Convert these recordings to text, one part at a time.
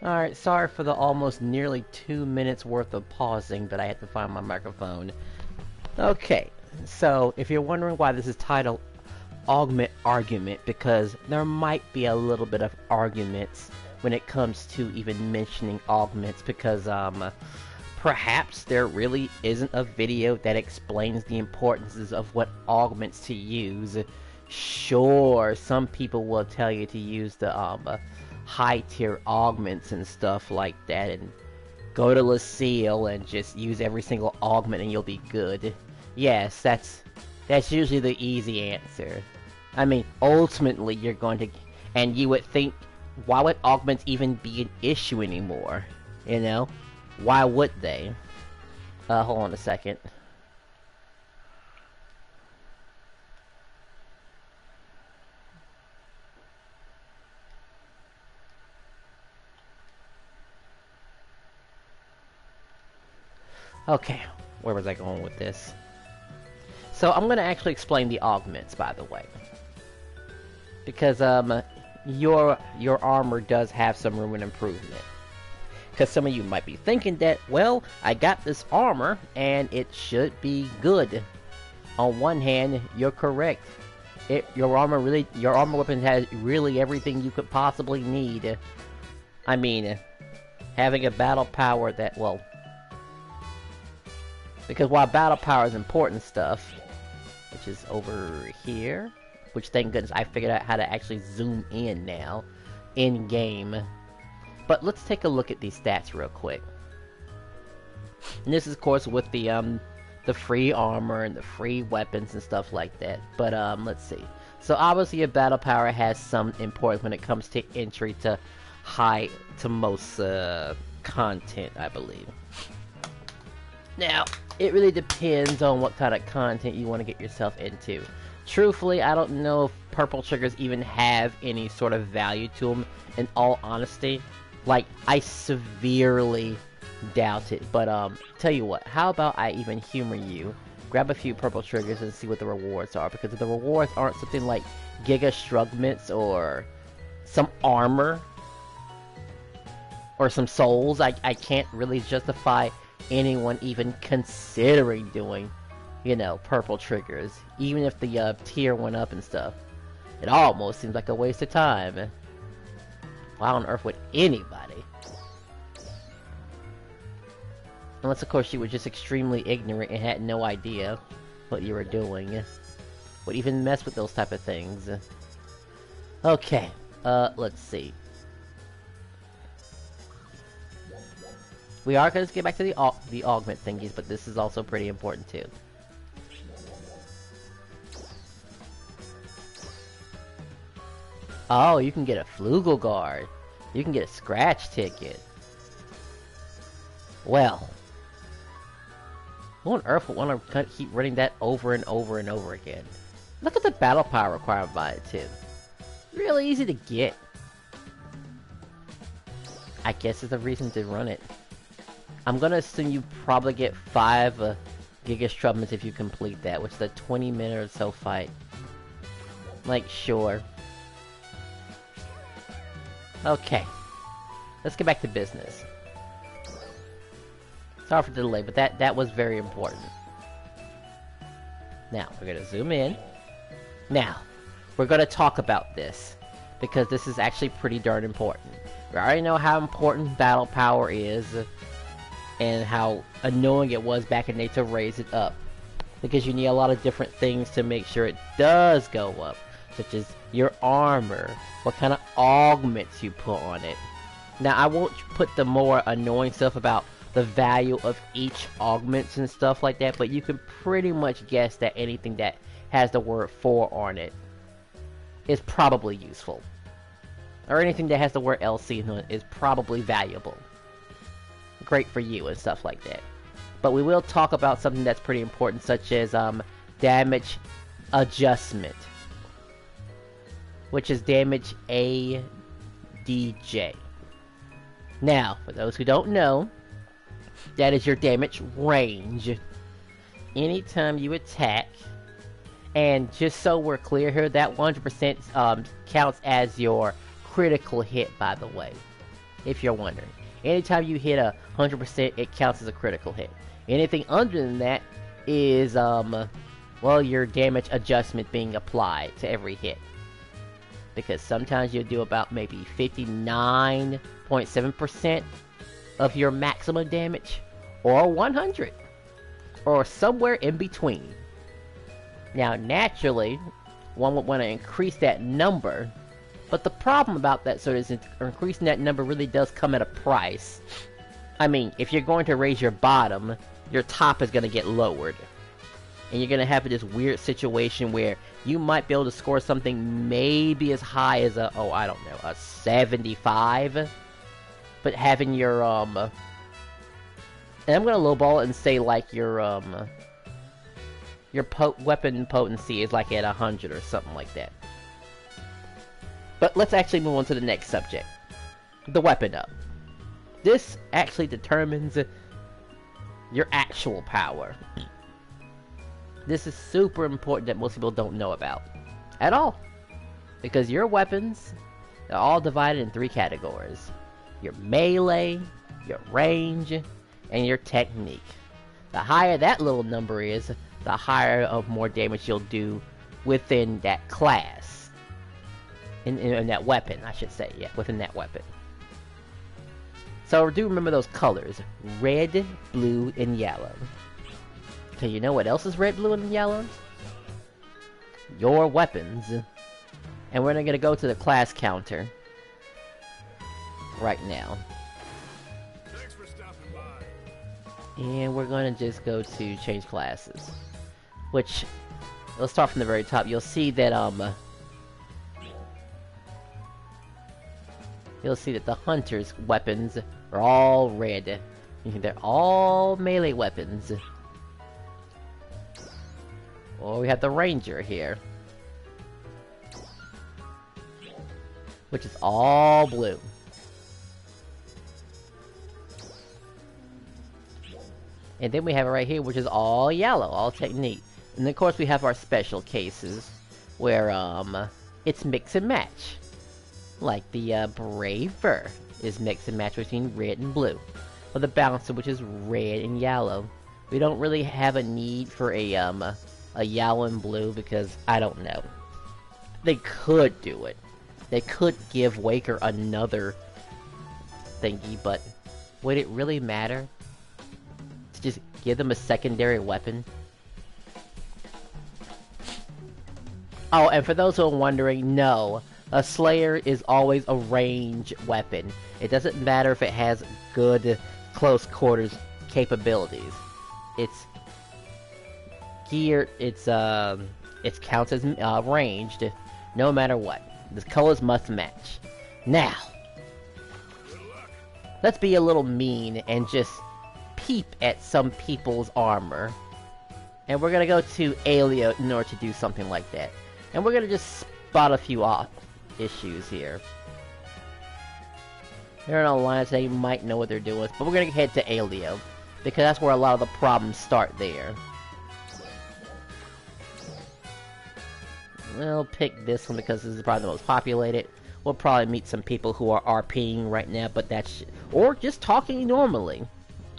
Alright, sorry for the almost nearly 2 minutes worth of pausing, but I had to find my microphone. Okay, so if you're wondering why this is titled Augment Argument, because there might be a little bit of arguments when it comes to even mentioning augments, because perhaps there really isn't a video that explains the importances of what augments to use. Sure, some people will tell you to use the high tier augments and stuff like that, and go to Lucille and just use every single augment and you'll be good. Yes, that's usually the easy answer. I mean, ultimately you're going to, and you would think, why would augments even be an issue anymore? You know? Why would they? Hold on a second. Okay, where was I going with this? So I'm gonna actually explain the augments, by the way, because your armor does have some room for improvement. Because some of you might be thinking that, well, I got this armor and it should be good. On one hand, you're correct. Your armor weapon has really everything you could possibly need. I mean, having a battle power that, well, because while battle power is important stuff, which is over here, which thank goodness I figured out how to actually zoom in now, in game. But let's take a look at these stats real quick. And this is of course with the free armor and the free weapons and stuff like that. But let's see. So obviously your battle power has some importance when it comes to entry to most content, I believe. Now, it really depends on what kind of content you want to get yourself into. Truthfully, I don't know if purple triggers even have any sort of value to them, in all honesty. Like, I severely doubt it. But, tell you what, how about I even humor you? Grab a few purple triggers and see what the rewards are. Because if the rewards aren't something like Giga Strugments or some armor or some souls, I can't really justify anyone even considering doing, you know, purple triggers. Even if the tier went up and stuff. It almost seems like a waste of time. Why on earth would anybody? Unless of course you were just extremely ignorant and had no idea what you were doing. Would even mess with those type of things. Okay, let's see. We are going to get back to the augment thingies, but this is also pretty important too. Oh, you can get a Flugel Guard. You can get a scratch ticket. Well, who on earth would want to keep running that over and over and over again? Look at the battle power required by it too. Really easy to get. I guess is the reason to run it. I'm gonna assume you probably get 5 Giga Strugments if you complete that, which is a 20-minute or so fight. Like, sure. Okay. Let's get back to business. Sorry for the delay, but that was very important. Now, we're gonna zoom in. Now, we're gonna talk about this, because this is actually pretty darn important. We already know how important battle power is, and how annoying it was back in the day to raise it up. Because you need a lot of different things to make sure it does go up. Such as your armor, what kind of augments you put on it. Now I won't put the more annoying stuff about the value of each augments and stuff like that, but you can pretty much guess that anything that has the word "for" on it is probably useful. Or anything that has the word "LC" on it is probably valuable. Great for you and stuff like that. But we will talk about something that's pretty important, such as damage adjustment, which is damage ADJ. Now, for those who don't know, that is your damage range. Anytime you attack, and just so we're clear here, that 100% counts as your critical hit, by the way. if you're wondering. Anytime you hit 100%, it counts as a critical hit. Anything under than that is, well, your damage adjustment being applied to every hit. Because sometimes you'll do about maybe 59.7% of your maximum damage, or 100, or somewhere in between. Now, naturally, one would want to increase that number, but the problem about that sort is increasing that number really does come at a price. I mean, if you're going to raise your bottom, your top is going to get lowered. And you're going to have this weird situation where you might be able to score something maybe as high as a, oh, I don't know, a 75. But having your, and I'm going to lowball it and say, like, your weapon potency is like at 100 or something like that. But let's actually move on to the next subject. The weapon up. This actually determines your actual power. This is super important that most people don't know about. At all. Because your weapons are all divided in 3 categories. Your melee, your range, and your technique. The higher that little number is, the higher of more damage you'll do within that class. In that weapon, I should say. Yeah, within that weapon. So do remember those colors. Red, blue, and yellow. Okay, you know what else is red, blue, and yellow? Your weapons. And we're going to go to the class counter. Right now. Thanks for stopping by. And we're going to just go to change classes. Which, let's start from the very top. You'll see that, you'll see that the hunter's weapons are all red. They're all melee weapons. Well, we have the ranger here, which is all blue. And then we have it right here, which is all yellow, all technique. And then, of course, we have our special cases, where, it's mix and match. Like the, Braver is mix and match between red and blue. Or the Bouncer, which is red and yellow. We don't really have a need for a yellow and blue, because, I don't know. They could do it. They could give Waker another thingy, but would it really matter? To just give them a secondary weapon? Oh, and for those who are wondering, no. A Slayer is always a range weapon. It doesn't matter if it has good close quarters capabilities. It's geared, it's counts as ranged, no matter what. The colors must match. Now, let's be a little mean and just peep at some people's armor. And we're gonna go to Alio in order to do something like that. And we're gonna just spot a few issues here. They're in Alliance, they might know what they're doing, but we're gonna head to Alio, because that's where a lot of the problems start there. We'll pick this one because this is probably the most populated. We'll probably meet some people who are RPing right now, but that's... or just talking normally.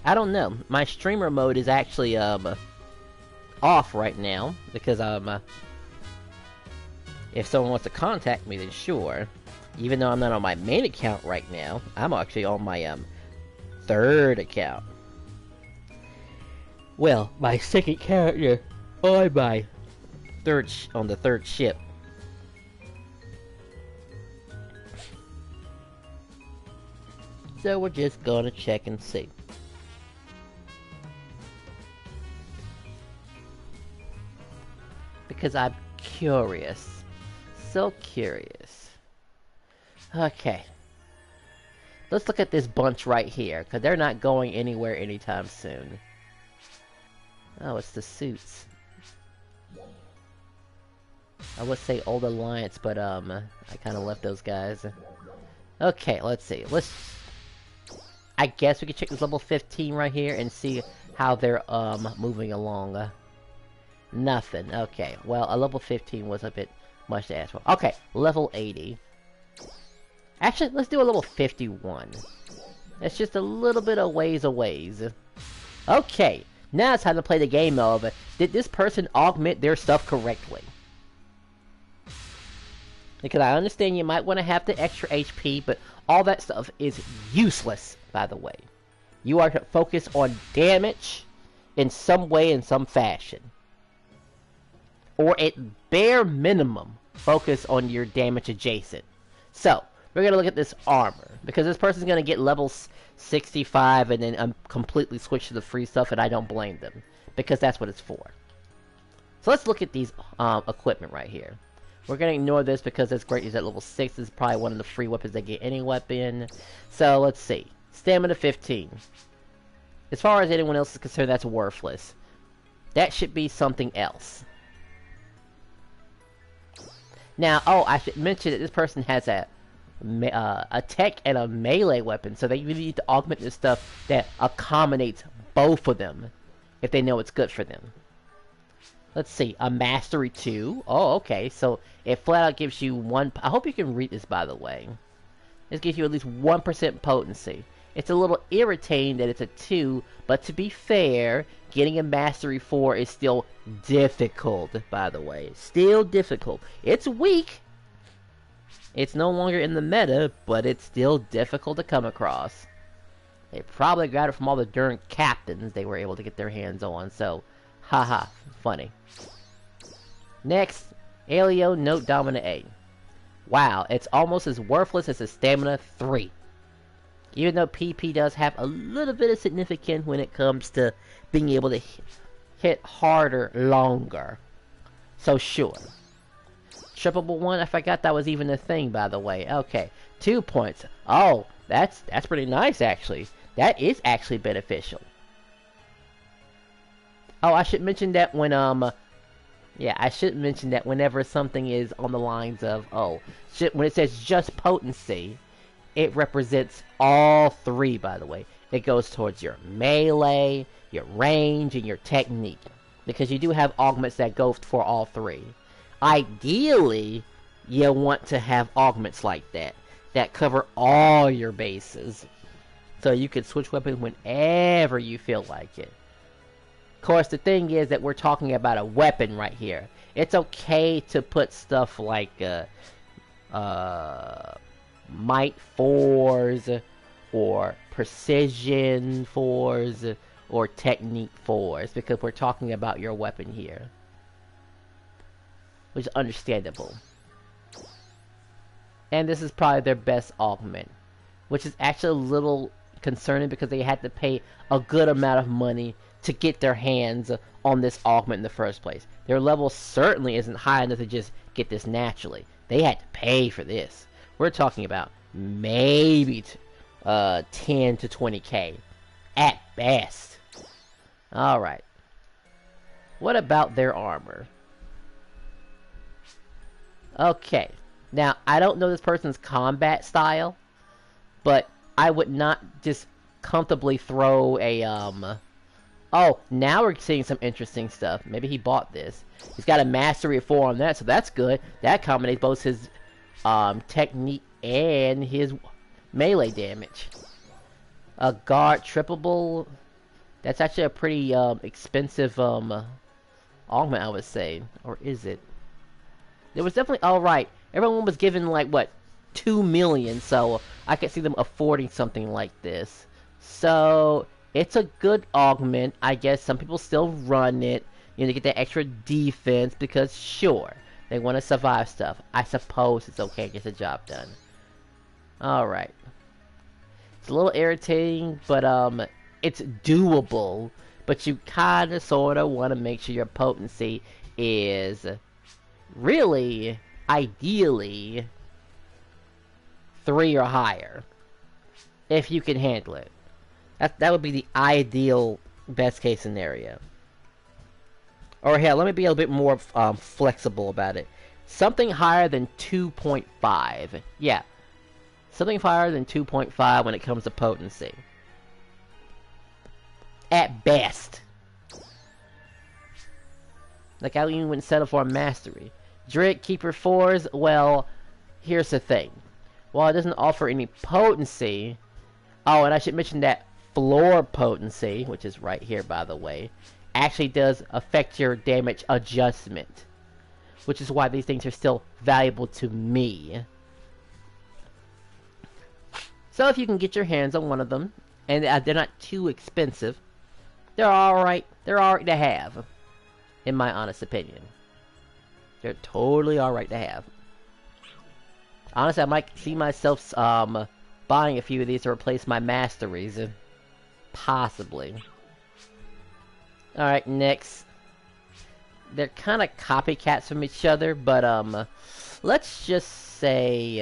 I don't know. My streamer mode is actually, off right now, because, if someone wants to contact me, then sure. Even though I'm not on my main account right now, I'm actually on my, third account. Well, my second character on my on the third ship. So we're just gonna check and see. Because I'm curious. So curious. Okay. Let's look at this bunch right here, because they're not going anywhere anytime soon. Oh, it's the suits. I would say Old Alliance, but, I kind of left those guys. Okay, let's see. I guess we can check this level 15 right here and see how they're, moving along. Nothing. Okay, well, a level 15 was a bit much to ask for. Okay, level 80. Actually, let's do a level 51. That's just a little bit of ways away. Okay, now it's time to play the game of, did this person augment their stuff correctly? Because I understand you might want to have the extra HP, but all that stuff is useless, by the way. You are to focus on damage in some way, in some fashion. Or at bare minimum, focus on your damage adjacent. So, we're going to look at this armor, because this person's going to get level 65 and then completely switch to the free stuff, and I don't blame them, because that's what it's for. So let's look at these equipment right here. We're going to ignore this because it's great. He's at level 6. This is probably one of the free weapons they get any weapon. So let's see. Stamina 15. As far as anyone else is concerned, that's worthless. That should be something else. Now, oh, I should mention that this person has a tech and a melee weapon, so they really need to augment this stuff that accommodates both of them, if they know it's good for them. Let's see, a mastery 2. Oh, okay, so it flat out gives you 1... I hope you can read this, by the way. This gives you at least 1% potency. It's a little irritating that it's a 2, but to be fair, getting a mastery 4 is still difficult, by the way. Still difficult. It's weak. It's no longer in the meta, but it's still difficult to come across. They probably got it from all the darn captains they were able to get their hands on, so... Haha, funny. Next, Alio Note Dominant A. Wow, it's almost as worthless as a Stamina 3. Even though PP does have a little bit of significance when it comes to being able to hit harder longer. So sure. Triple 1, I forgot that was even a thing, by the way. Okay, 2 points. Oh, that's pretty nice, actually. That is actually beneficial. Oh, I should mention that when, yeah, I should mention that whenever something is on the lines of, when it says just potency, it represents all 3, by the way. It goes towards your melee, your range, and your technique. Because you do have augments that go for all 3. Ideally, you want to have augments like that, that cover all your bases. So you can switch weapons whenever you feel like it. Of course, the thing is that we're talking about a weapon right here. It's okay to put stuff like might 4s, or precision 4s, or technique 4s, because we're talking about your weapon here. Which is understandable. And this is probably their best augment. Which is actually a little concerning because they had to pay a good amount of money to get their hands on this augment in the first place. Their level certainly isn't high enough to just get this naturally. They had to pay for this. We're talking about maybe 10 to 20k at best. Alright. What about their armor? Okay. Now, I don't know this person's combat style, but I would not just comfortably throw a, Oh, now we're seeing some interesting stuff. Maybe he bought this. He's got a mastery of 4 on that, so that's good. That accommodates both his technique and his melee damage. A guard trippable. That's actually a pretty expensive augment, I would say. Or is it? It was definitely alright. Everyone was given like what, 2 million, so I could see them affording something like this. So it's a good augment. I guess some people still run it, you know, to get that extra defense because sure, they want to survive stuff. I suppose it's okay to get the job done. Alright. It's a little irritating, but it's doable. But you kinda sorta wanna make sure your potency is really, ideally, 3 or higher. If you can handle it. That would be the ideal best case scenario. Or hell, let me be a bit more flexible about it. Something higher than 2.5. Yeah. Something higher than 2.5 when it comes to potency. At best. Like I even settle for a mastery. Dread Keeper 4s, well, here's the thing. while it doesn't offer any potency... Oh, and I should mention that floor potency, which is right here, by the way, actually does affect your damage adjustment. Which is why these things are still valuable to me. So if you can get your hands on one of them, and they're not too expensive, they're alright. They're alright to have, in my honest opinion. They're totally alright to have. Honestly, I might see myself buying a few of these to replace my masteries. Possibly. Alright, next. They're kind of copycats from each other, but let's just say,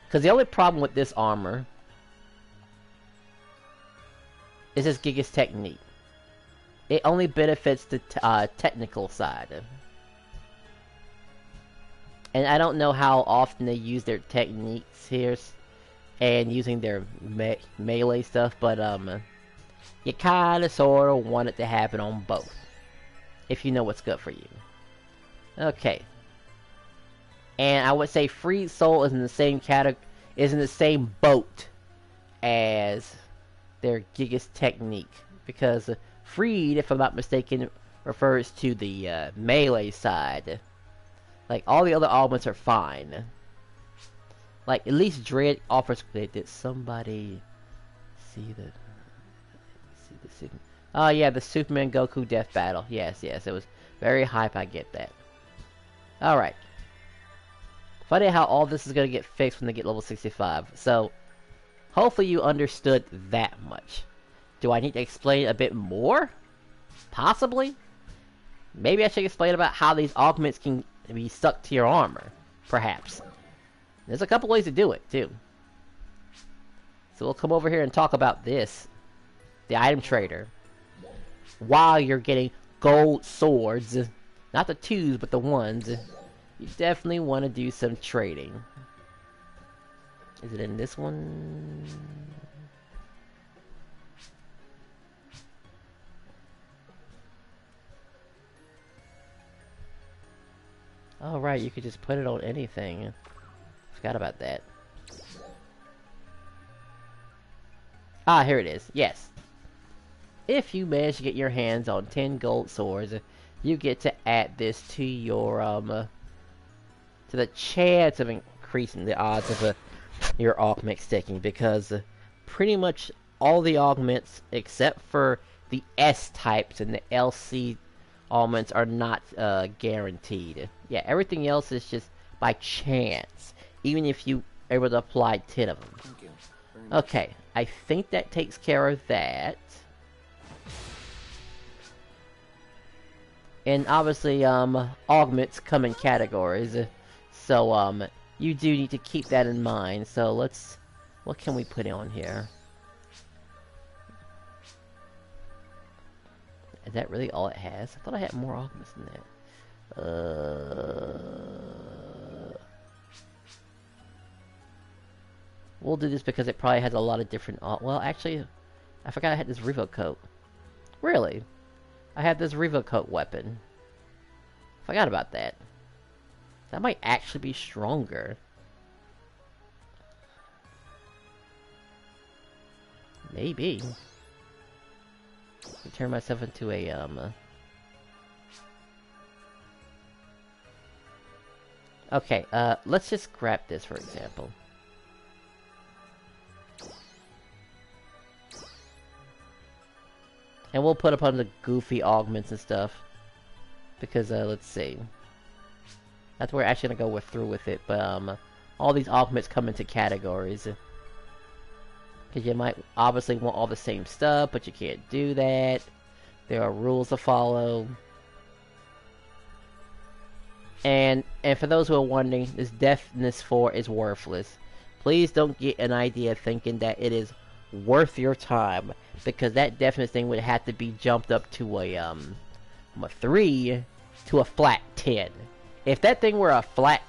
because the only problem with this armor is this Giga's technique. It only benefits the technical side. And I don't know how often they use their techniques here and using their melee stuff, but you kind of sort of want it to happen on both. If you know what's good for you. Okay. And I would say Freed Soul is in the same boat as their Giga's technique. Because Freed, if I'm not mistaken, refers to the melee side. Like, all the other augments are fine. Like, at least Dread offers... Did somebody see the... Oh yeah, the Superman Goku death battle. Yes, it was very hype, I get that. Alright. Funny how all this is going to get fixed when they get level 65. So, hopefully you understood that much. Do I need to explain a bit more? Possibly? Maybe I should explain about how these augments can be stuck to your armor. Perhaps. There's a couple ways to do it, too. So we'll come over here and talk about this. The item trader. While you're getting gold swords. Not the 2s, but the 1s. You definitely want to do some trading. Is it in this one? Oh right, you could just put it on anything. Forgot about that. Ah, here it is. Yes. If you manage to get your hands on 10 gold swords, you get to add this to your, to the chance of increasing the odds of your augment sticking, because pretty much all the augments, except for the S-types and the LC augments, are not guaranteed. Yeah, everything else is just by chance, even if you are able to apply 10 of them. Okay, I think that takes care of that. And obviously, augments come in categories, so you do need to keep that in mind. So let's, what can we put on here? Is that really all it has? I thought I had more augments than that. We'll do this because it probably has a lot of different... well, actually, I forgot I had this Revo coat. Really? I had this Revo coat weapon. Forgot about that. That might actually be stronger. Maybe. Turn myself into a, Okay, let's just grab this, for example. And we'll put upon the goofy augments and stuff. Because, let's see. That's where we're actually gonna go through with it, but, all these augments come into categories. Because you might obviously want all the same stuff, but you can't do that. There are rules to follow. And for those who are wondering, this Deafness 4 is worthless. Please don't get an idea thinking that it is worth your time, because that Deafness thing would have to be jumped up to a 3 to a flat 10. If that thing were a flat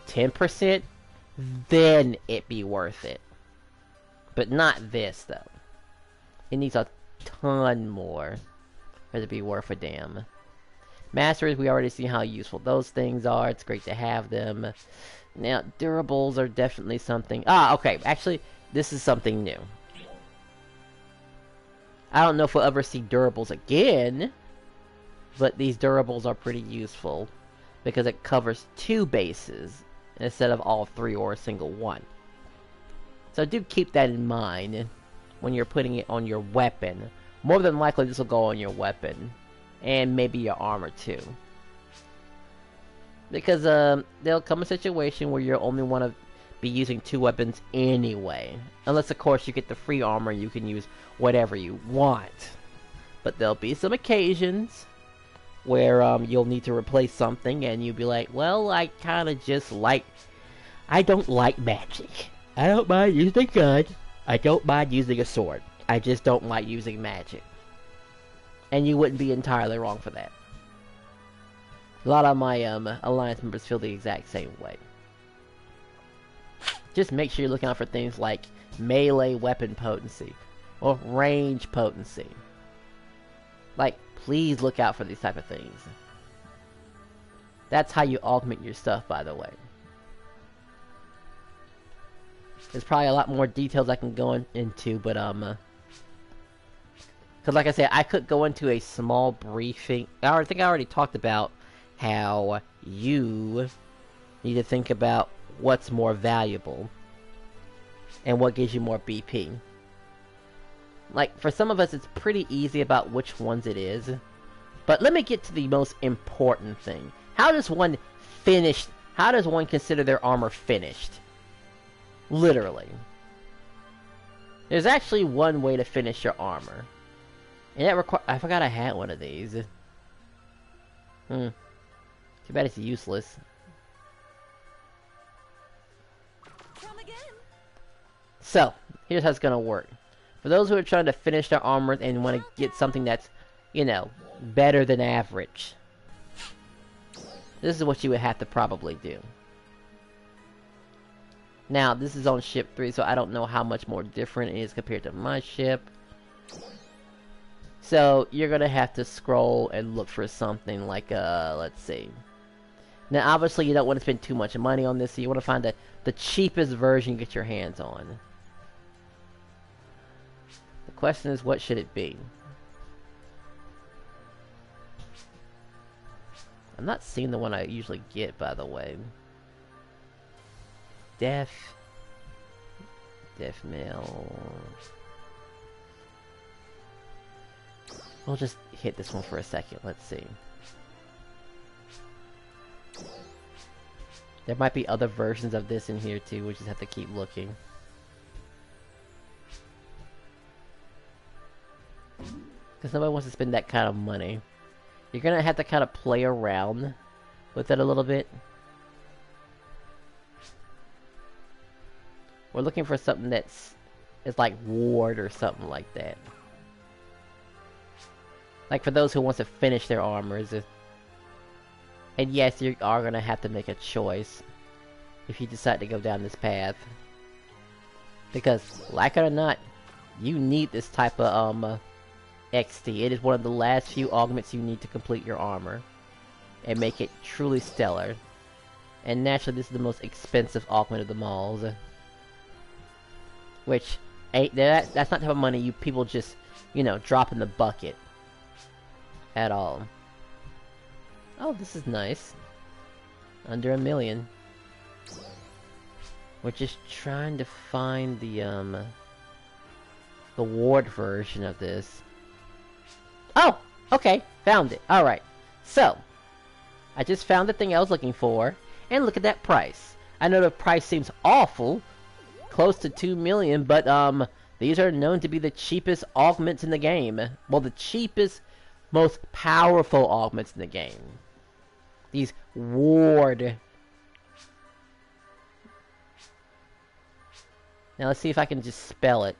10%, then it'd be worth it. But not this, though. It needs a ton more for it to be worth a damn. Masters, we already see how useful those things are. It's great to have them. Now, durables are definitely something... Ah, okay. Actually, this is something new. I don't know if we'll ever see durables again, but these durables are pretty useful because it covers 2 bases instead of all 3 or a single one. So do keep that in mind when you're putting it on your weapon. More than likely this will go on your weapon, and maybe your armor too. Because there'll come a situation where you'll only want to be using 2 weapons anyway. Unless of course you get the free armor, you can use whatever you want. But there'll be some occasions where you'll need to replace something and you'll be like, well, I kinda just like... I don't like magic. I don't mind using a gun. I don't mind using a sword. I just don't like using magic. And you wouldn't be entirely wrong for that. A lot of my Alliance members feel the exact same way. Just make sure you're looking out for things like melee weapon potency or range potency. Like, please look out for these type of things. That's how you augment your stuff, by the way. There's probably a lot more details I can go into, but because like I said, I could go into a small briefing. I think I already talked about how you need to think about what's more valuable and what gives you more BP. Like, for some of us, it's pretty easy about which ones it is. But let me get to the most important thing. How does one consider their armor finished? Literally. There's actually one way to finish your armor. And that I forgot I had one of these. Too bad it's useless. So, here's how it's gonna work. For those who are trying to finish their armor and want to get something that's, you know, better than average, this is what you would have to probably do. Now, this is on ship 3, so I don't know how much more different it is compared to my ship. So, you're gonna have to scroll and look for something like, let's see. Now, obviously, you don't want to spend too much money on this, so you want to find the cheapest version you get your hands on. The question is, what should it be? I'm not seeing the one I usually get, by the way. Death mail. We'll just hit this one for a second. Let's see. There might be other versions of this in here too. We just have to keep looking. Because nobody wants to spend that kind of money. You're gonna have to kind of play around with it a little bit. We're looking for something that's like ward or something like that. Like for those who want to finish their armors. And yes, you are gonna have to make a choice if you decide to go down this path. Because, like it or not, you need this type of XT. It is one of the last few augments you need to complete your armor and make it truly stellar. And naturally, this is the most expensive augment of them all. Which, that's not the type of money you people just, you know, drop in the bucket. At all. Oh, this is nice. Under $1 million. We're just trying to find the ward version of this. Oh! Okay, found it. Alright. So, I just found the thing I was looking for, and look at that price. I know the price seems awful, close to $2 million, but these are known to be the cheapest augments in the game. Well, the cheapest, most powerful augments in the game. These ward. Now let's see if I can just spell it.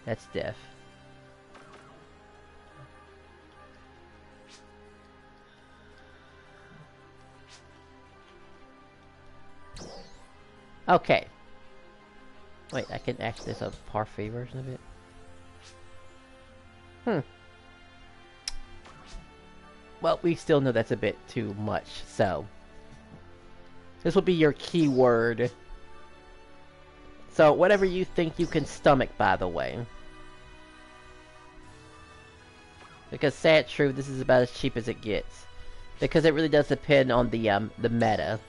That's deaf. Okay. Wait, I can access a parfait version of it? Well, we still know that's a bit too much, so This would be your keyword. So, whatever you think you can stomach, by the way. Because, sad truth, this is about as cheap as it gets. Because it really does depend on the meta.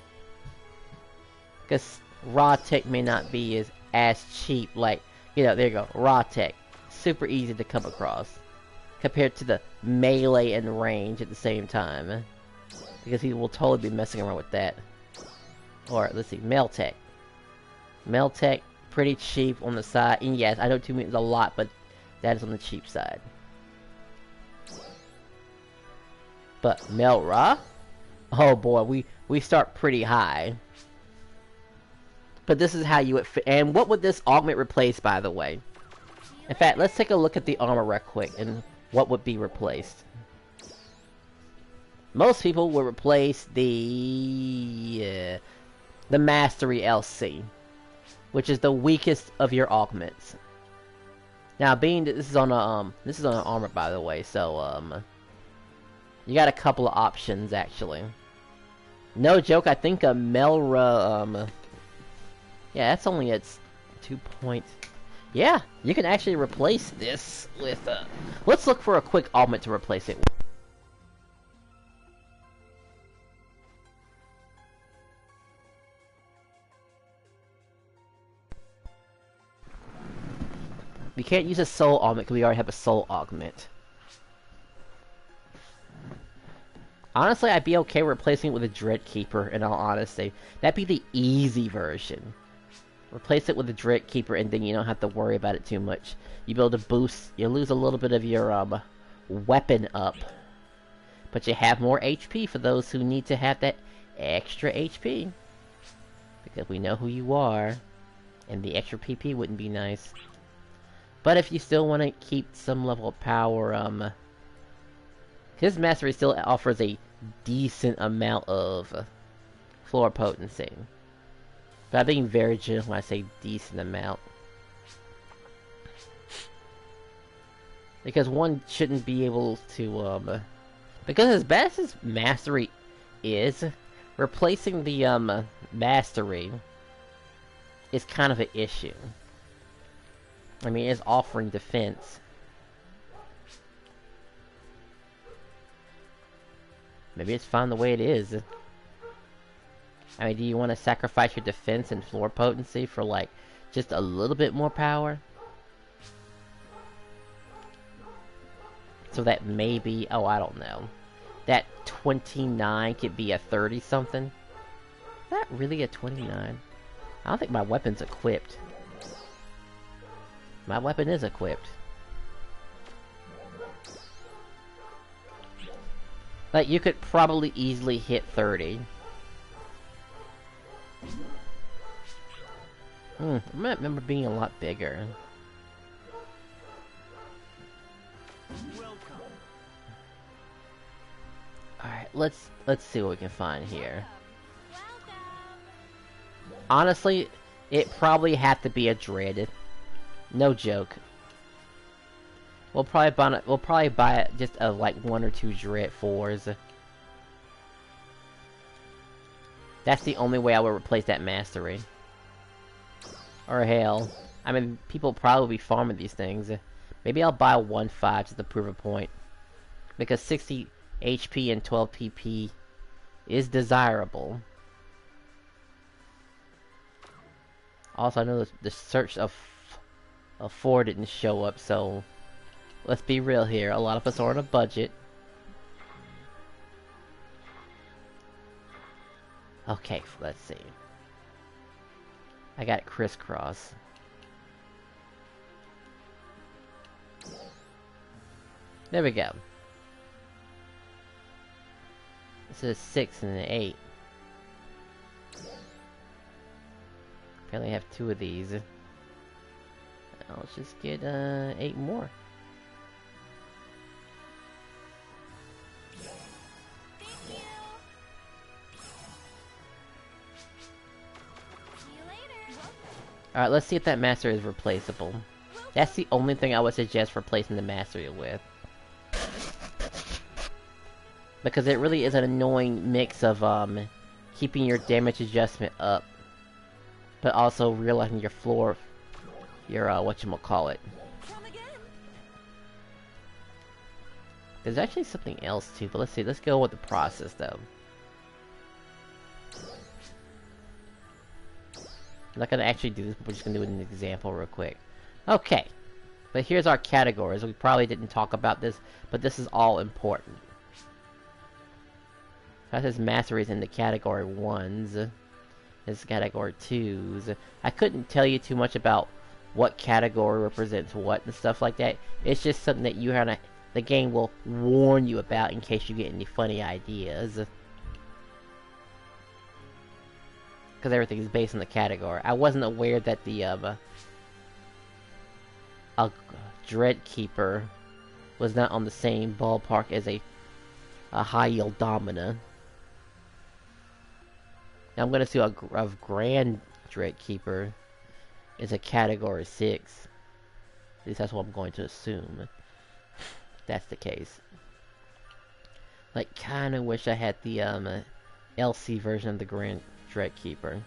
Because raw tech may not be as cheap, like, you know, there you go, raw tech. Super easy to come across. Compared to the melee and range at the same time. Because he will totally be messing around with that. Or, let's see, male tech. Male tech, pretty cheap on the side. And yes, I know 2 meters is a lot, but that is on the cheap side. But male raw? Oh boy, we start pretty high. But this is how you would fit. And what would this augment replace, by the way? In fact, let's take a look at the armor real quick and what would be replaced. Most people would replace the Mastery LC, which is the weakest of your augments. Now, being that this is on an armor, by the way, so you got a couple of options actually. No joke, I think a Melra yeah, that's only its 2 point. Yeah, you can actually replace this with let's look for a quick augment to replace it with. We can't use a soul augment because we already have a soul augment. Honestly, I'd be okay replacing it with a Dread Keeper, in all honesty. That'd be the easy version. Replace it with a Dread Keeper, and then you don't have to worry about it too much. You build a boost, you lose a little bit of your weapon up. But you have more HP for those who need to have that extra HP. Because we know who you are. And the extra PP wouldn't be nice. But if you still want to keep some level of power, his mastery still offers a decent amount of floor potency. But I'm being very generous when I say decent amount. Because one shouldn't be able to, because as bad as his mastery is, replacing the, mastery is kind of an issue. I mean, it's offering defense. Maybe it's fine the way it is. I mean, do you want to sacrifice your defense and floor potency for, like, just a little bit more power? So that maybe, oh, I don't know. That 29 could be a 30-something? Is that really a 29? I don't think my weapon's equipped. My weapon is equipped. Like, you could probably easily hit 30. I remember being a lot bigger. Alright, let's see what we can find here. Honestly, it probably had to be a Dread. No joke. We'll probably buy just like 1 or 2 Dread 4s. That's the only way I would replace that mastery. Or hell, I mean, people probably be farming these things. Maybe I'll buy 1.5 just to prove a point. Because 60 HP and 12 PP is desirable. Also, I know the search of 4 didn't show up, so let's be real here. A lot of us are on a budget. Okay, let's see. I got crisscross. There we go. This is a 6 and an 8. Apparently I have 2 of these. Let's just get 8 more. Alright, let's see if that master is replaceable. That's the only thing I would suggest replacing the mastery with. Because it really is an annoying mix of keeping your damage adjustment up, but also realizing your floor, your whatchamacallit. There's actually something else too, but let's see, let's go with the process though. I'm not gonna actually do this, but we're just gonna do an example real quick. Okay, but here's our categories. We probably didn't talk about this, but this is all important. That says masteries in the category 1s. This is category 2s. I couldn't tell you too much about what category represents what and stuff like that. It's just something that you have to, the game will warn you about in case you get any funny ideas. Because everything is based on the category. I wasn't aware that the Dread Keeper was not on the same ballpark as a high yield Domina. Now I'm going to see a Grand Dread Keeper is a category 6. At least that's what I'm going to assume. That's the case. Like, kind of wish I had the LC version of the Grand Dread Keeper.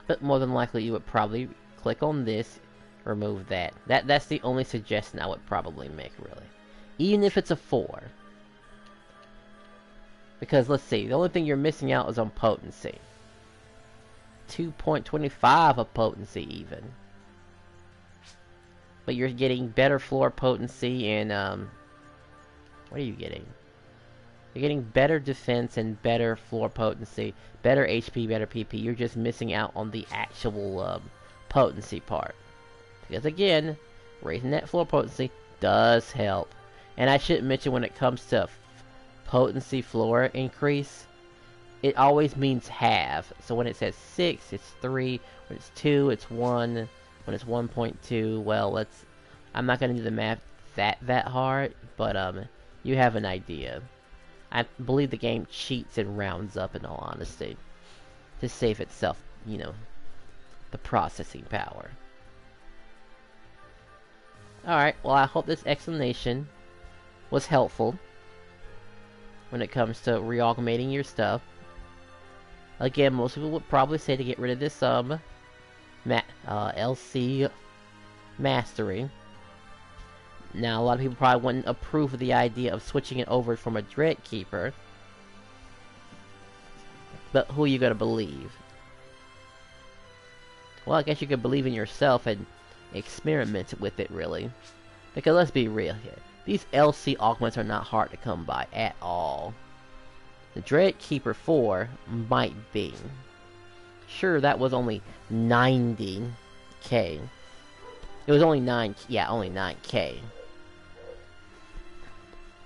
But more than likely you would probably click on this, remove that. That's the only suggestion I would probably make, really. Even if it's a 4. Because, let's see, the only thing you're missing out is on potency. 2.25 of potency, even. But you're getting better floor potency and, what are you getting? You're getting better defense and better floor potency, better HP, better PP. You're just missing out on the actual, potency part. Because, again, raising that floor potency does help. And I should mention when it comes to potency floor increase, it always means half. So when it says 6, it's 3. When it's 2, it's 1. When it's 1.2, well, I'm not going to do the math that hard, but you have an idea. I believe the game cheats and rounds up, in all honesty, to save itself, you know, the processing power. Alright, well, I hope this explanation was helpful when it comes to re-augmenting your stuff. Again, most people would probably say to get rid of this LC mastery. Now, a lot of people probably wouldn't approve of the idea of switching it over from a Dread Keeper. But who are you going to believe? Well, I guess you could believe in yourself and experiment with it, really. Because let's be real here. These LC augments are not hard to come by at all. The Dread Keeper 4 might be. Sure, that was only 90k. It was only only 9k.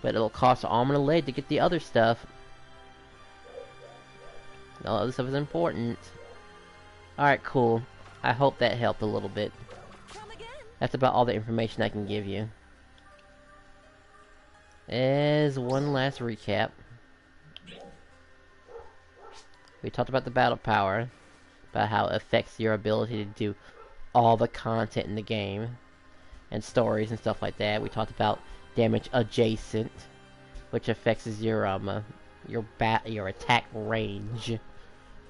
But it'll cost an arm and a leg to get the other stuff. All other stuff is important. Alright, cool. I hope that helped a little bit. That's about all the information I can give you. As one last recap, we talked about the battle power, about how it affects your ability to do all the content in the game, and stories and stuff like that. We talked about damage adjacent, which affects your attack range,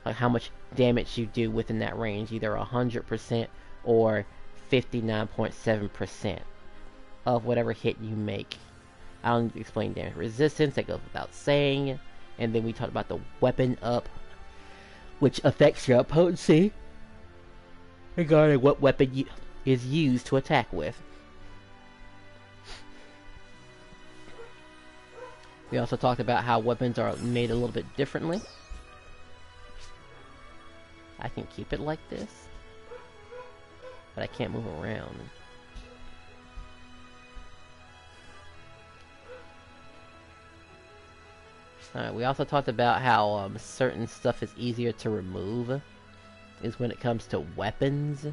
like how much damage you do within that range, either 100% or 59.7% of whatever hit you make. I don't need to explain damage resistance, that goes without saying. And then we talked about the weapon up, which affects your potency regarding what weapon is used to attack with. We also talked about how weapons are made a little bit differently. I can keep it like this, but I can't move around. Alright, we also talked about how certain stuff is easier to remove is when it comes to weapons.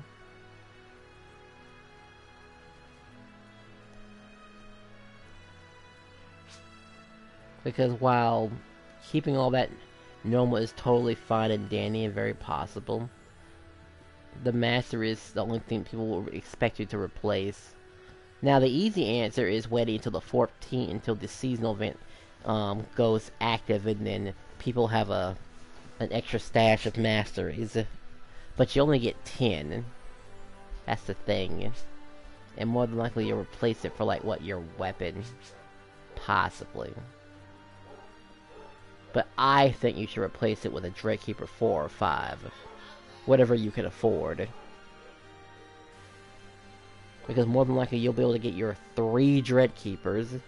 Because while keeping all that normal is totally fine and dandy and very possible, the master is the only thing people will expect you to replace. Now the easy answer is waiting until the 14th, until the seasonal event goes active, and then people have an extra stash of masteries. But you only get 10. That's the thing. And more than likely you'll replace it for, like, what, your weapon? Possibly. But I think you should replace it with a Dreadkeeper 4 or 5. Whatever you can afford. Because more than likely you'll be able to get your 3 Dreadkeepers.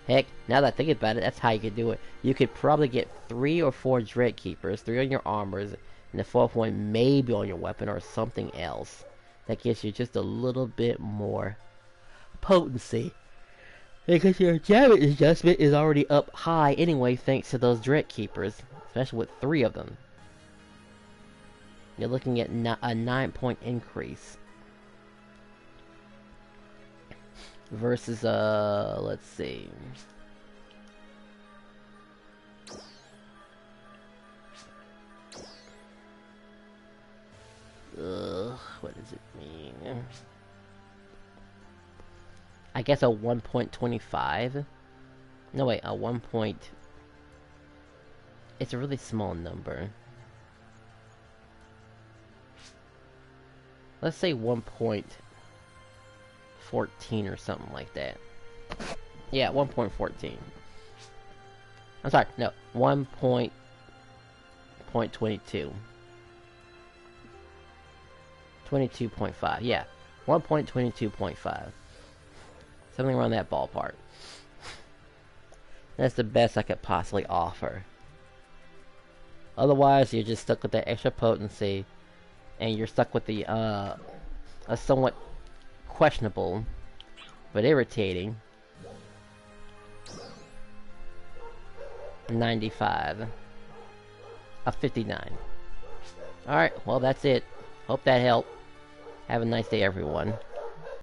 Heck, now that I think about it, that's how you could do it. You could probably get 3 or 4 Dreadkeepers, 3 on your armors, and the 4th one maybe on your weapon or something else. That gives you just a little bit more potency. Because your damage adjustment is already up high anyway thanks to those Dreadkeepers. Especially with 3 of them. You're looking at a 9-point increase. Versus, let's see. What does it mean? I guess a 1.25? No, wait, a 1 point... It's a really small number. Let's say 1.14 or something like that. Yeah, 1.14. I'm sorry, no, 1.22. 22.5, yeah. 1.22.5. Something around that ballpark. That's the best I could possibly offer. Otherwise, you're just stuck with that extra potency, and you're stuck with the, a somewhat questionable, but irritating 95 of 59. Alright, well that's it. Hope that helped. Have a nice day, everyone.